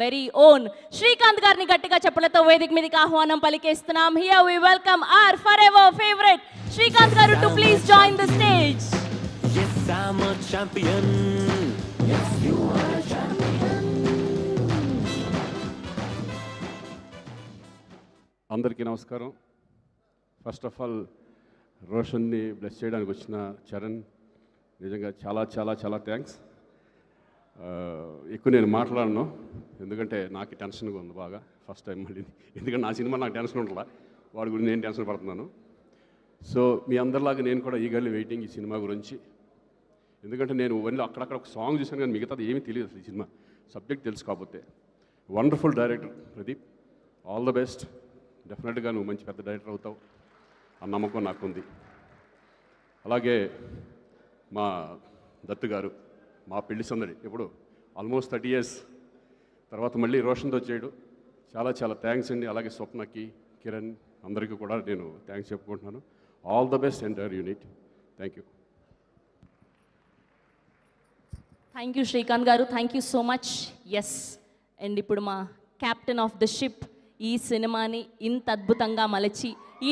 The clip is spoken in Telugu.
వెరీ ఓన్ శ్రీకాంత్ గారిని గట్టిగా చెప్పలతో వేదిక మీదకి ఆహ్వానం పలికేస్తున్నాం. Here we welcome our forever favourite Srikanth garu to please join the stage. Yes, I'm a champion. Yes, you are a champion. అందరికీ నమస్కారం. ఫస్ట్ ఆఫ్ ఆల్ రోషన్ని బ్లెస్ చేయడానికి వచ్చిన చరణ్ నిజంగా చాలా చాలా చాలా థ్యాంక్స్. ఎక్కువ నేను మాట్లాడను ఎందుకంటే నాకు టెన్షన్గా ఉంది బాగా ఫస్ట్ టైం మళ్ళీ, ఎందుకంటే నా సినిమా నాకు టెన్షన్ ఉంటుందా, వాడి గురించి నేను టెన్షన్ పడుతున్నాను. సో మీ అందరిలాగా నేను కూడా ఈగర్లీ వెయిటింగ్ ఈ సినిమా గురించి. ఎందుకంటే నేను ఓన్లీ అక్కడక్కడ ఒక సాంగ్ చూశాను కానీ మిగతాది ఏమీ తెలియదు అసలు ఈ సినిమా సబ్జెక్ట్ తెలుసు. కాకపోతే wonderful director Pradeep, all the best. డెఫినెట్గా నువ్వు మంచి పెద్ద డైరెక్టర్ అవుతావు ఆ నమ్మకం నాకుంది. అలాగే మా దత్తు గారు, మా పెళ్లి సందడి ఇప్పుడు ఆల్మోస్ట్ 30 years తర్వాత మళ్ళీ రోషన్తో చేయడు, చాలా చాలా థ్యాంక్స్ అండి. అలాగే స్వప్నకి, కిరణ్ అందరికీ కూడా నేను థ్యాంక్స్ చెప్పుకుంటున్నాను. All the best entire unit. Thank you. Thank you Srikanth garu, thank you so much. Yes, and ఇప్పుడు మా క్యాప్టెన్ ఆఫ్ ద షిప్ ఈ సినిమాని ఇంత అద్భుతంగా మలచి ఈ